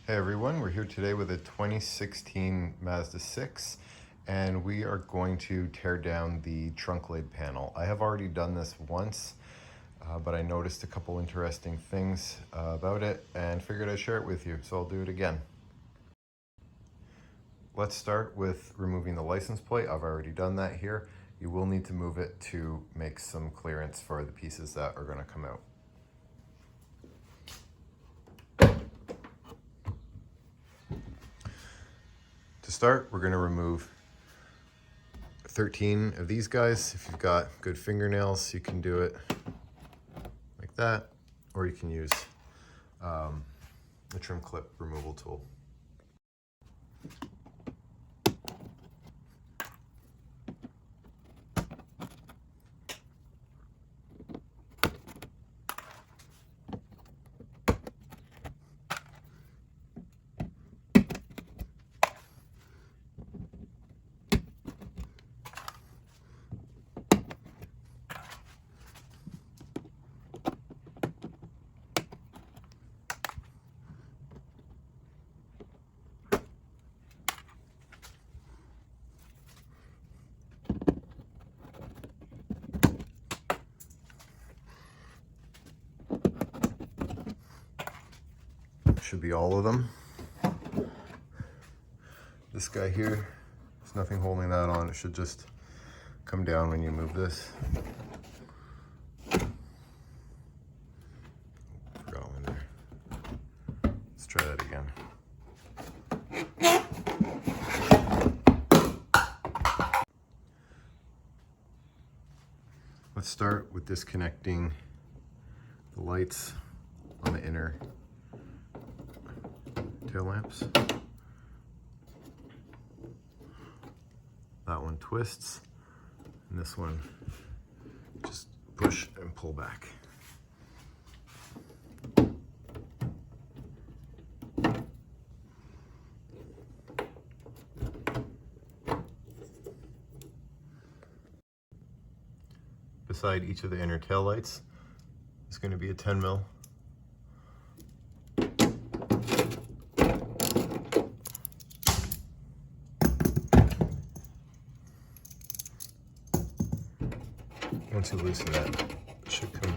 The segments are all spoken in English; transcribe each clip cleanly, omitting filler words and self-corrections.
Hey everyone, we're here today with a 2016 Mazda 6 and we are going to tear down the trunk lid panel. I have already done this once, but I noticed a couple interesting things about it and figured I'd share it with you, so I'll do it again. Let's start with removing the license plate. I've already done that here. You will need to move it to make some clearance for the pieces that are going to come out. To start, we're going to remove 13 of these guys. If you've got good fingernails, you can do it like that, or you can use a trim clip removal tool. Should be all of them. This guy here, there's nothing holding that on. It should just come down when you move this. Forgot one there. Let's try that again. Let's start with disconnecting the lights on the inner tail lamps. That one twists, and this one just push and pull back. Beside each of the inner tail lights is going to be a 10 mil. Once you loosen that, it should come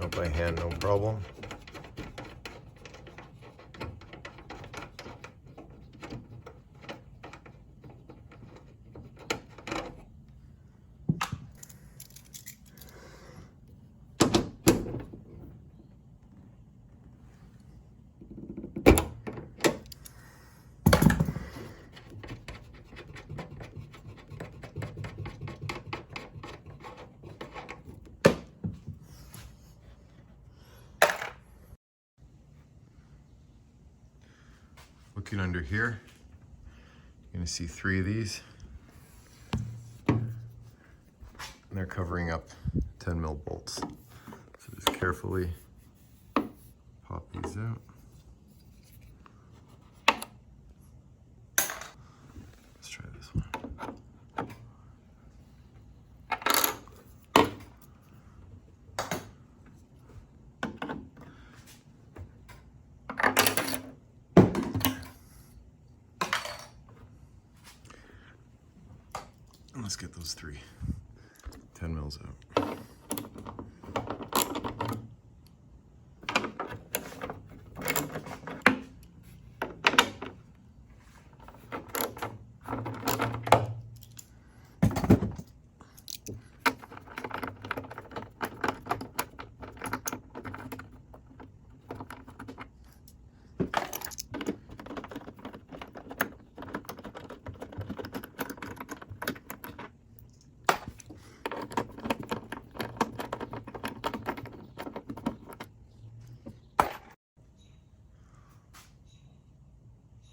out by hand, no problem. Looking under here, you're going to see 3 of these, and they're covering up 10 mil bolts. So just carefully pop these out. Let's try this one. Let's get those 3 10 mils out.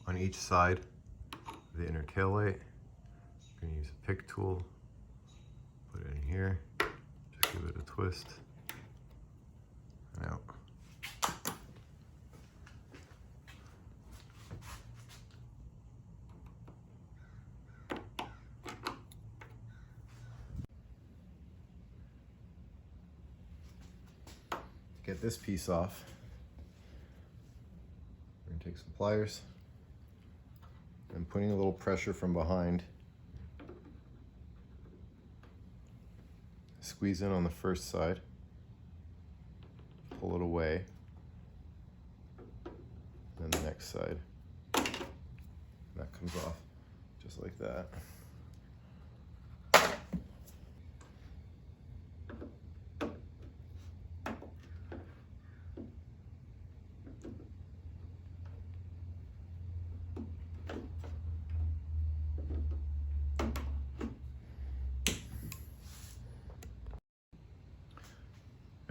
On each side of the inner tail light, I'm going to use a pick tool, put it in here, just give it a twist, and out. Get this piece off. gonna take some pliers and putting a little pressure from behind. Squeeze in on the first side, pull it away, and the next side. That comes off just like that.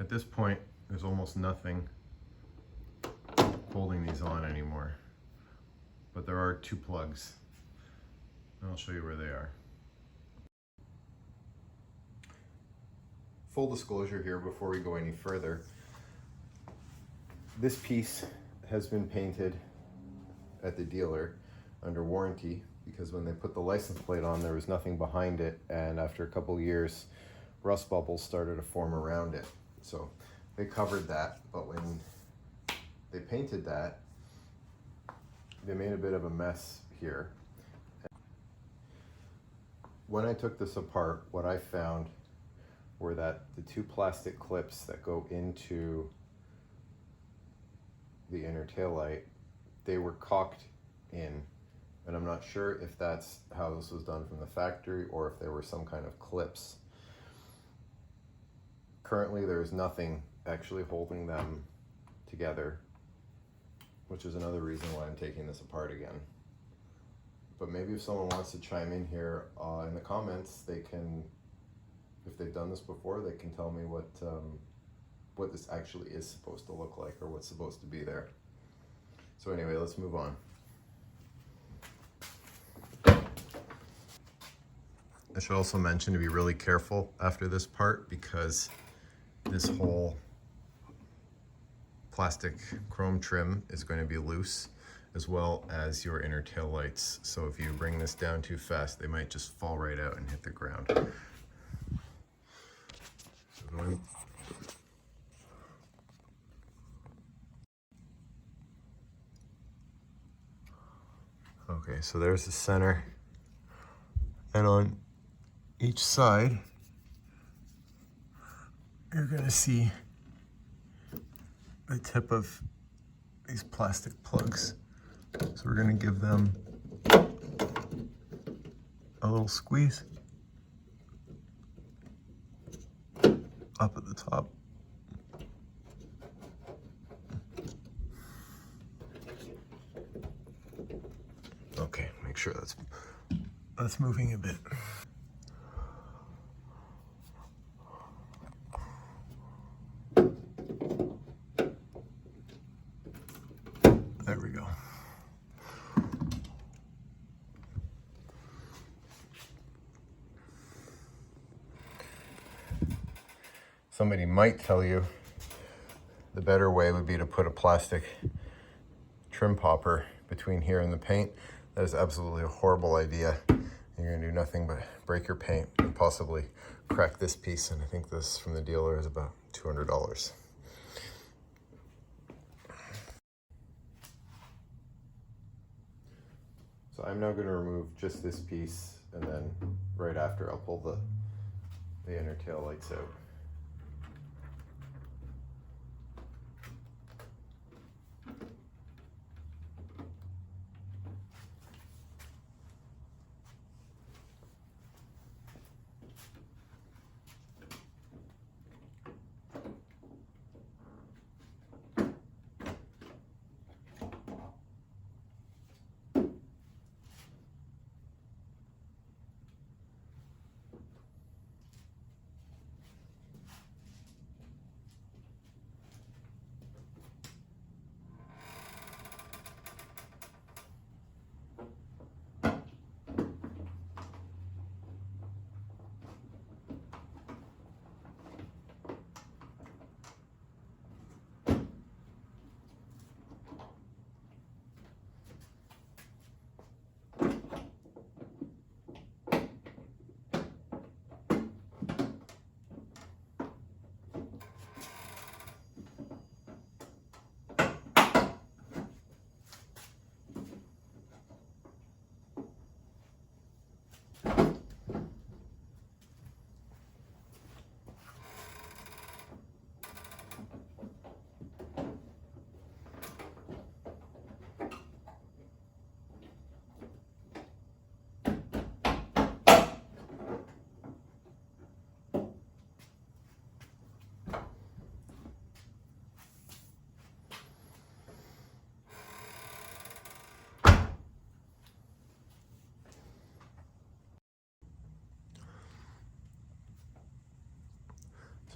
At this point, there's almost nothing holding these on anymore, but there are two plugs, and I'll show you where they are. Full disclosure here before we go any further, this piece has been painted at the dealer under warranty because when they put the license plate on, there was nothing behind it, and after a couple years, rust bubbles started to form around it. So they covered that, but when they painted that, they made a bit of a mess here. When I took this apart, what I found were that the two plastic clips that go into the inner taillight, they were caulked in, and I'm not sure if that's how this was done from the factory or if there were some kind of clips. Currently, there's nothing actually holding them together, which is another reason why I'm taking this apart again. But maybe if someone wants to chime in here in the comments, they can, if they've done this before, they can tell me what this actually is supposed to look like or what's supposed to be there. So anyway, let's move on. I should also mention to be really careful after this part because this whole plastic chrome trim is going to be loose, as well as your inner tail lights. So if you bring this down too fast, they might just fall right out and hit the ground. Okay, so there's the center, and on each side you're going to see the tip of these plastic plugs. So we're going to give them a little squeeze up at the top. Okay, make sure that's moving a bit. There we go. Somebody might tell you the better way would be to put a plastic trim popper between here and the paint. That is absolutely a horrible idea. You're gonna do nothing but break your paint and possibly crack this piece, and I think this from the dealer is about $200. So I'm now gonna remove just this piece, and then right after I'll pull the inner tail lights out.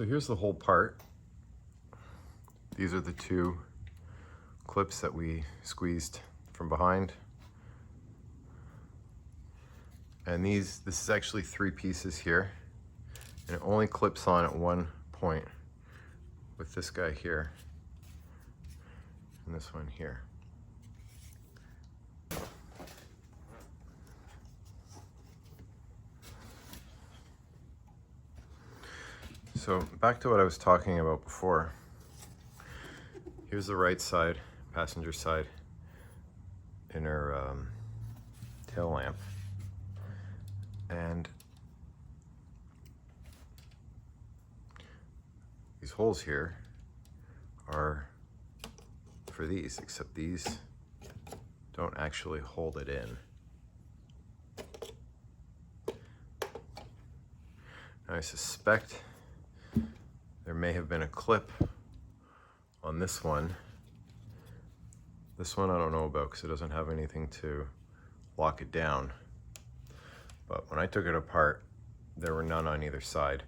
So here's the whole part. These are the two clips that we squeezed from behind. And this is actually 3 pieces here. And it only clips on at one point with this guy here and this one here. So back to what I was talking about before. Here's the right side, passenger side, inner tail lamp. And these holes here are for these, except these don't actually hold it in. Now I suspect there may have been a clip on this one. This one I don't know about because it doesn't have anything to lock it down. But when I took it apart, there were none on either side.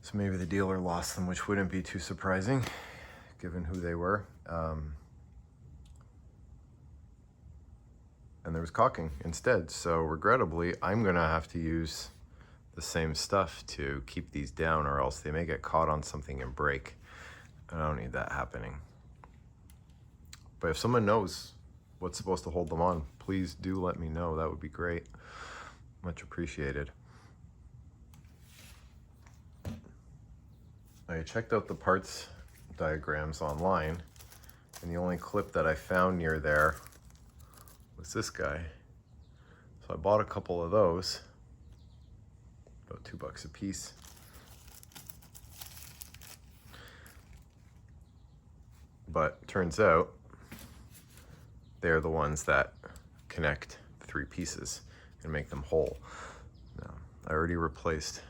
So maybe the dealer lost them, which wouldn't be too surprising given who they were. And there was caulking instead. So regrettably, I'm gonna have to use the same stuff to keep these down, or else they may get caught on something and break. I don't need that happening. But if someone knows what's supposed to hold them on, please do let me know. That would be great. Much appreciated. I checked out the parts diagrams online, and the only clip that I found near there was this guy. So I bought a couple of those, about $2 a piece. But turns out they're the ones that connect the 3 pieces and make them whole. Now, I already replaced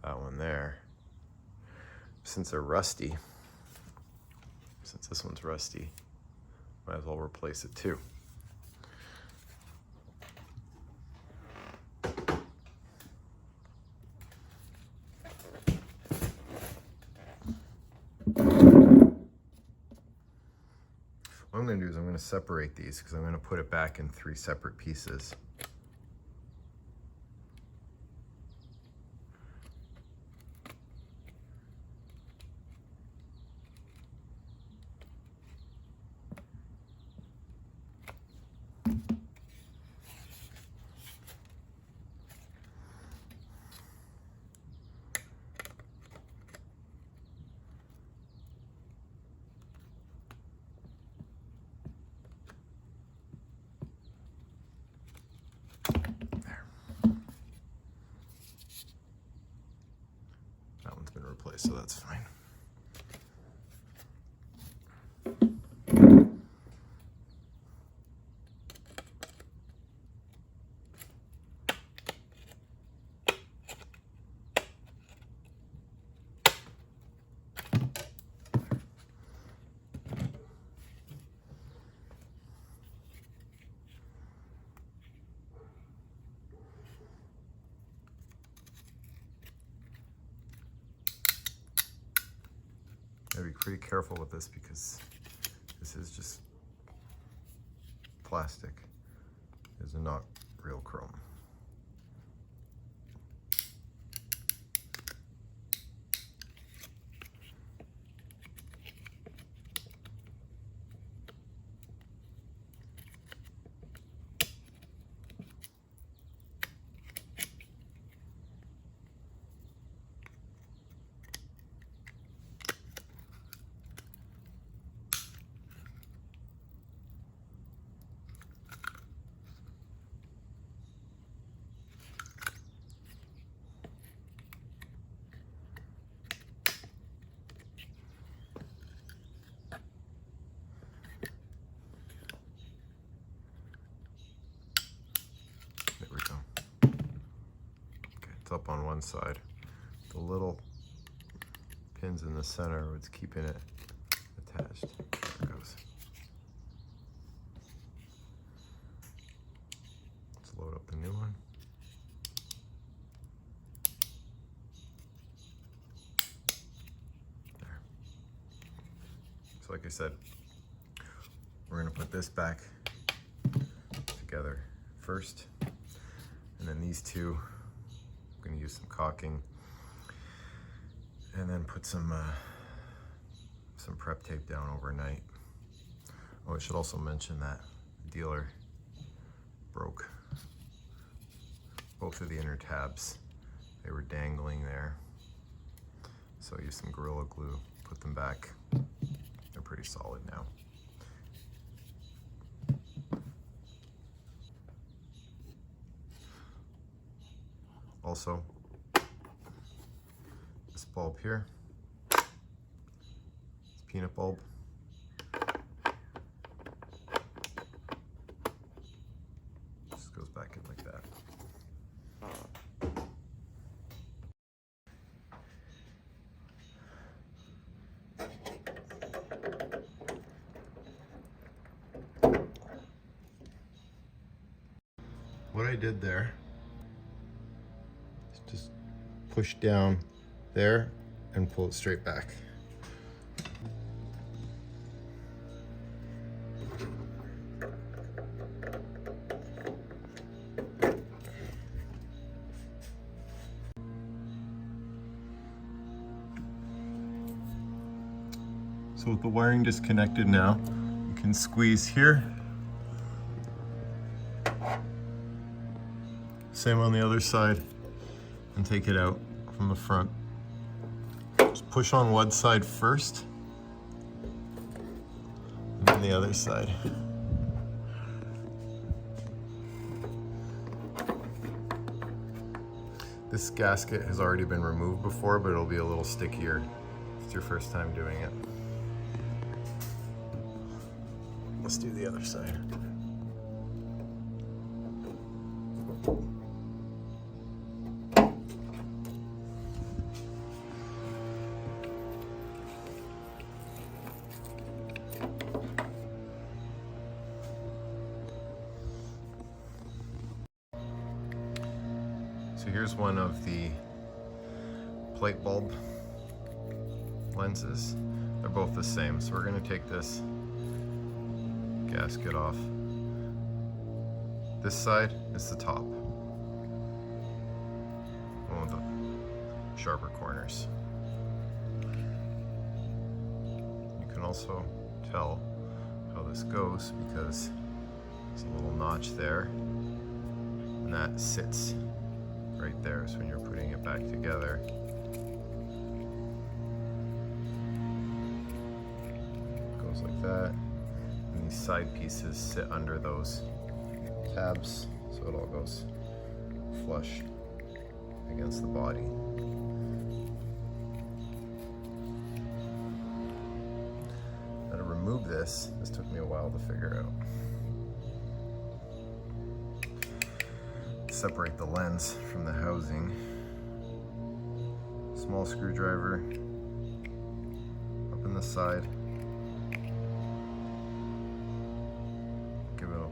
that one there. Since they're rusty, since this one's rusty, might as well replace it too. What I'm going to do is I'm going to separate these because I'm going to put it back in 3 separate pieces. Replaced, so that's fine. Gotta be pretty careful with this because this is just plastic. These are not real chrome. Up on one side. The little pins in the center are what's keeping it attached. There it goes. Let's load up the new one. So like I said, we're gonna put this back together first, and then these two, I'm gonna use some caulking, and then put some prep tape down overnight. Oh, I should also mention that the dealer broke both of the inner tabs. They were dangling there. So I used some Gorilla Glue, put them back. They're pretty solid now. Also, this bulb here, this peanut bulb, just goes back in like that. What I did there is just push down there and pull it straight back. So with the wiring disconnected now, you can squeeze here. Same on the other side, and take it out from the front. Just push on one side first, and then the other side. This gasket has already been removed before, but it'll be a little stickier if it's your first time doing it. Let's do the other side. So here's one of the plate bulb lenses. They're both the same. So we're going to take this gasket off. This side is the top, one with the sharper corners. You can also tell how this goes because there's a little notch there, and that sits right there. So when you're putting it back together, it goes like that. And these side pieces sit under those tabs, so it all goes flush against the body. Now to remove this took me a while to figure out. Separate the lens from the housing. Small screwdriver up in the side. Give it a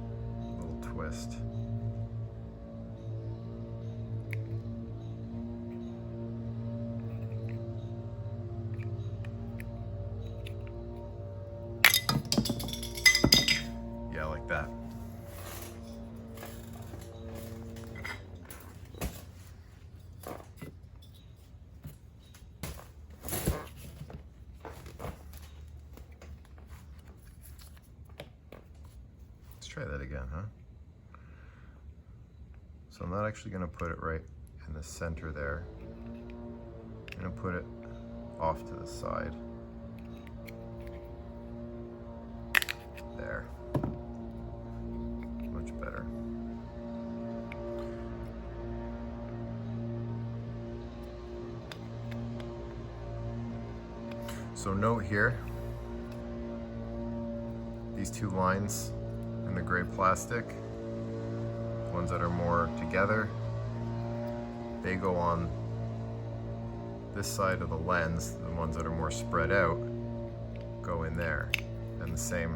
little twist. Yeah, like that. Try that again, huh? So I'm not actually going to put it right in the center there. I'm going to put it off to the side. There. Much better. So note here, these two lines in the gray plastic, ones that are more together, they go on this side of the lens. The ones that are more spread out go in there. And the same,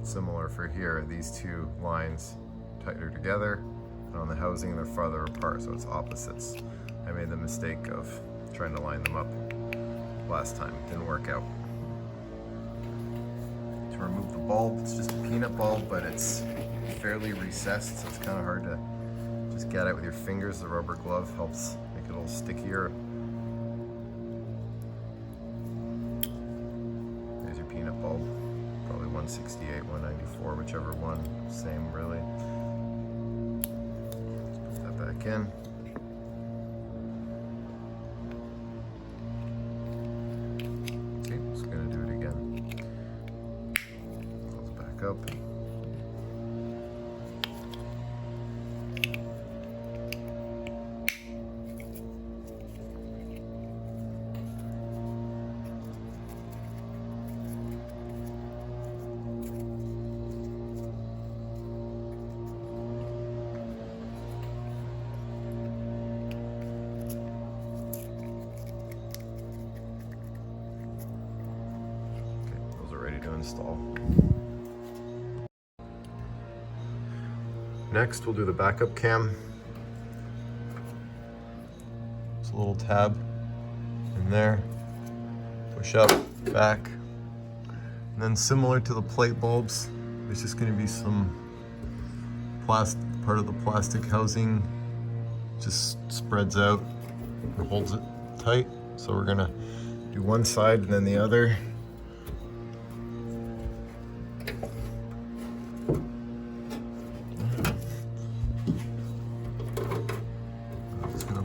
similar for here, these two lines tighter together, and on the housing they're farther apart, so it's opposites. I made the mistake of trying to line them up last time. Didn't work out. to remove the bulb. It's just a peanut bulb, but it's fairly recessed, so it's kind of hard to just get it with your fingers. The rubber glove helps make it a little stickier. There's your peanut bulb. Probably 168, 194, whichever one. Same, really. Put that back in. Okay, just gonna do it again. Close it back up. Ready to install. Next, we'll do the backup cam. It's a little tab in there. Push up, back. And then similar to the plate bulbs, there's just going to be some part of the plastic housing just spreads out and holds it tight. So we're going to do one side and then the other.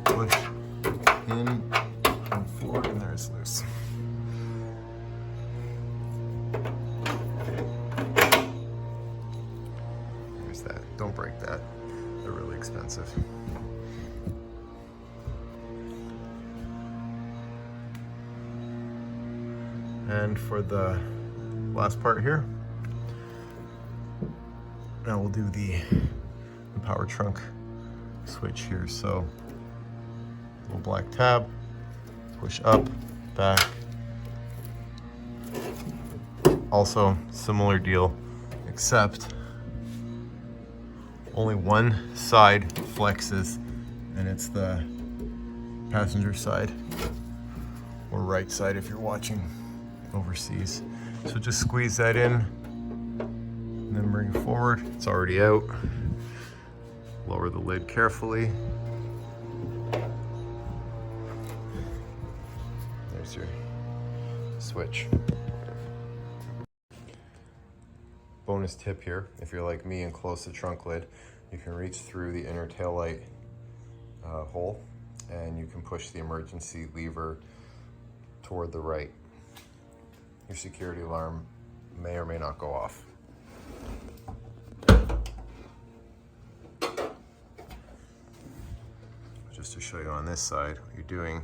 Push in and forward, and there it's loose. There's that. Don't break that. They're really expensive. And for the last part here, now we'll do the power trunk switch here. So little black tab, push up, back. Also similar deal, except only one side flexes, and it's the passenger side, or right side if you're watching overseas. So just squeeze that in and then bring it forward. It's already out. Lower the lid carefully. There's your switch. Bonus tip here, if you're like me and close the trunk lid, you can reach through the inner taillight hole and you can push the emergency lever toward the right. Your security alarm may or may not go off. Just to show you on this side, what you're doing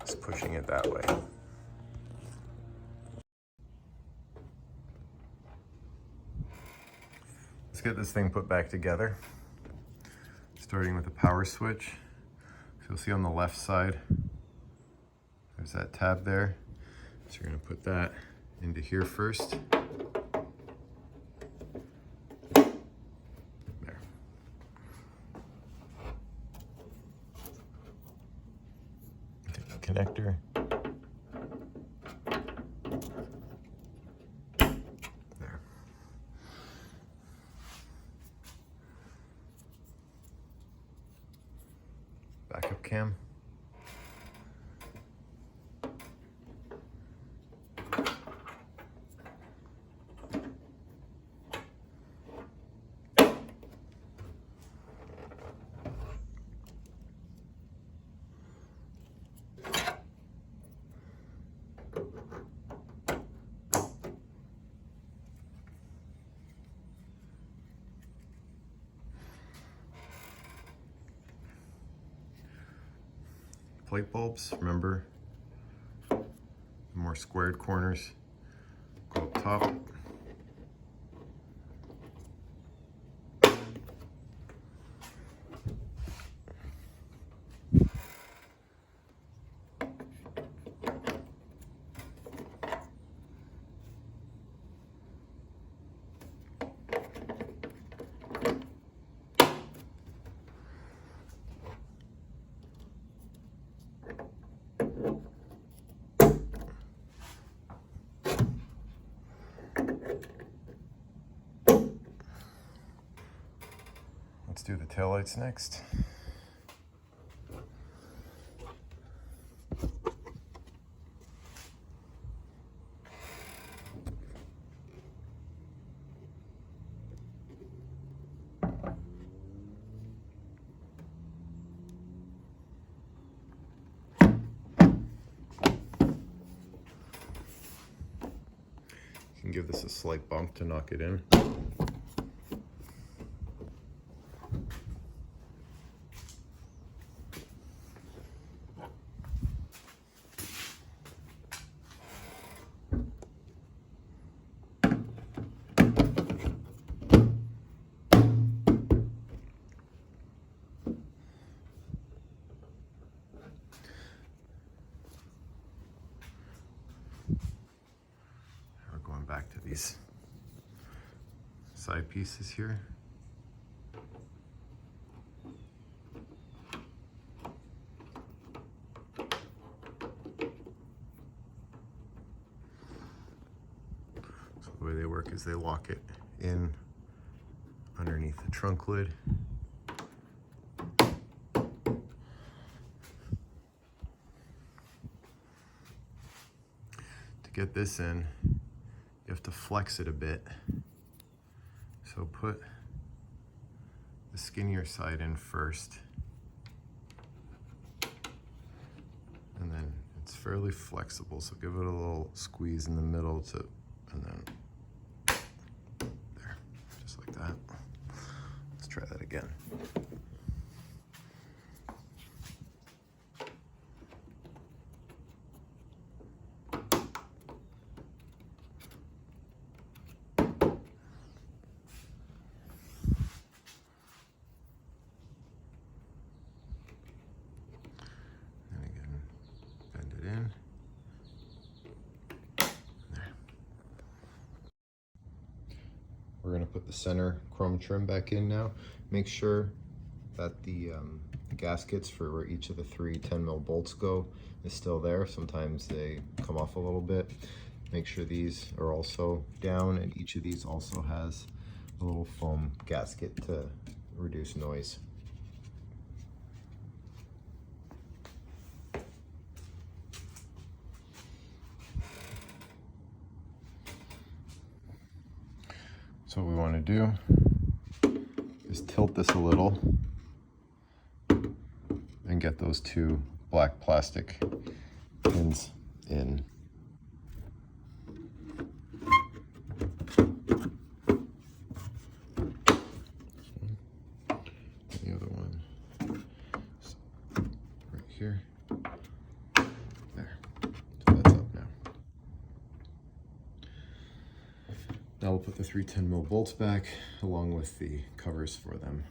is pushing it that way. Let's get this thing put back together, starting with the power switch. So you'll see on the left side, there's that tab there. So you're going to put that into here first. There. Take the connector. There. Backup cam. Plate bulbs, remember, the more squared corners go up top. do the taillights next. You can give this a slight bump to knock it in. Back to these side pieces here. So the way they work is they lock it in underneath the trunk lid. To get this in, you have to flex it a bit. So put the skinnier side in first. And then it's fairly flexible, so give it a little squeeze in the middle and then there, just like that. Let's try that again. We're going to put the center chrome trim back in now. Make sure that the gaskets for where each of the three 10mm bolts go is still there. Sometimes they come off a little bit. Make sure these are also down, and each of these also has a little foam gasket to reduce noise. So what we want to do is tilt this a little and get those two black plastic pins in. The other one, so right here, there. So that's up now. Now we'll put the three 10mm bolts back along with the covers for them.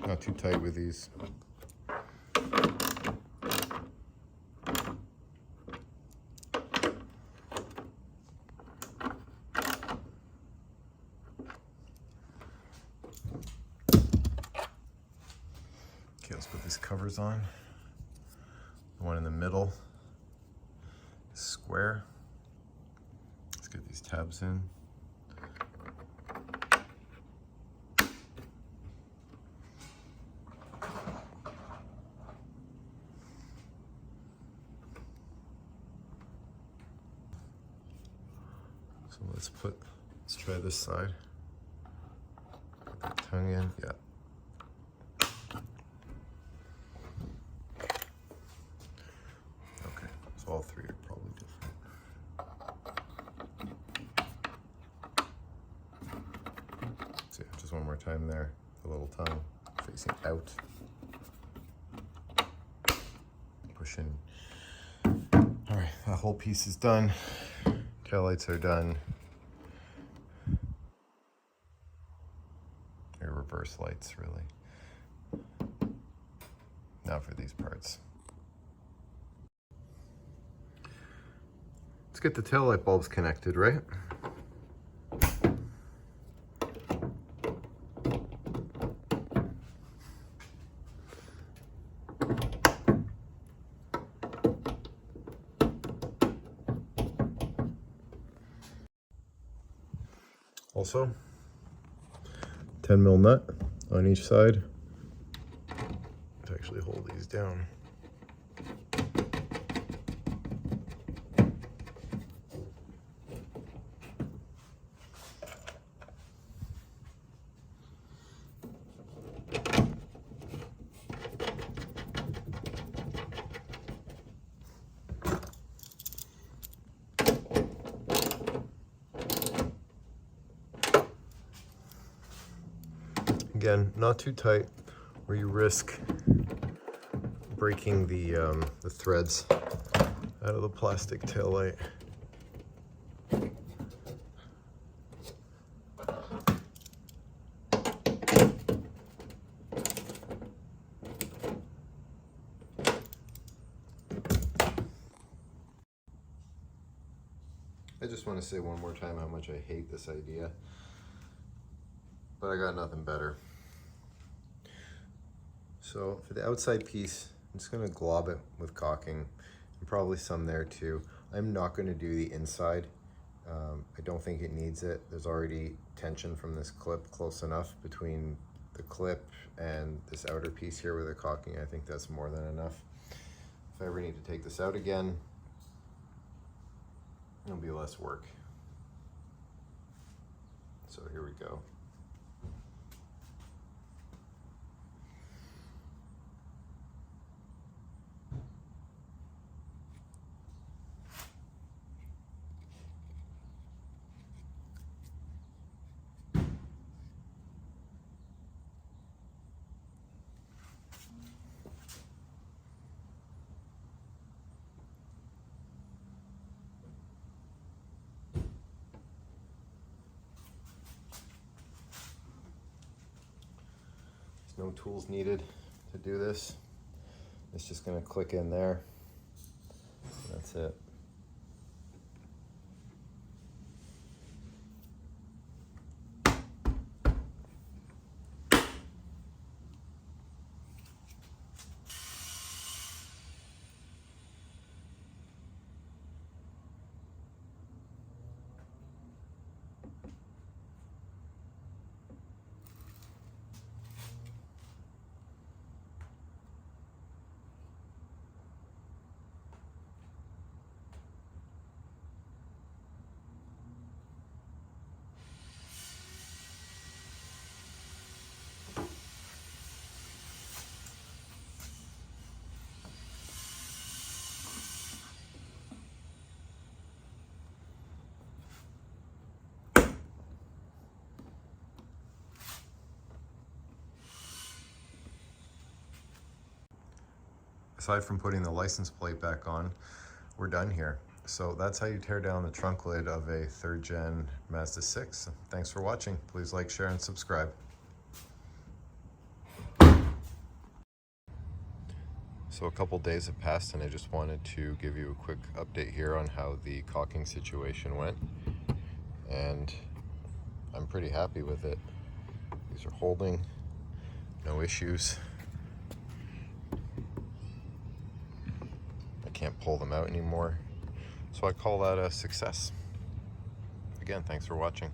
Not too tight with these. Okay, let's put these covers on. The one in the middle is square. Let's get these tabs in. So let's try this side. Put that tongue in, yeah. Okay, so all three are probably different. So yeah, just one more time there, the little tongue facing out. Push in. All right, that whole piece is done. Taillights are done. They're reverse lights, really. Now for these parts. Let's get the tail light bulbs connected, right? Also, 10mm nut on each side to actually hold these down. Again, not too tight where you risk breaking the threads out of the plastic tail light. I just want to say one more time how much I hate this idea, but I got nothing better. So for the outside piece, I'm just going to glob it with caulking, and probably some there too. I'm not going to do the inside. I don't think it needs it. There's already tension from this clip close enough between the clip and this outer piece here with the caulking. I think that's more than enough. If I ever need to take this out again, it'll be less work. So here we go. No tools needed to do this. It's just going to click in there. That's it. Aside from putting the license plate back on, we're done here. So that's how you tear down the trunk lid of a 3rd gen Mazda 6. Thanks for watching. Please like, share, and subscribe. So a couple days have passed and I just wanted to give you a quick update here on how the caulking situation went. And I'm pretty happy with it. These are holding, no issues. Can't pull them out anymore, so I call that a success. Again, thanks for watching.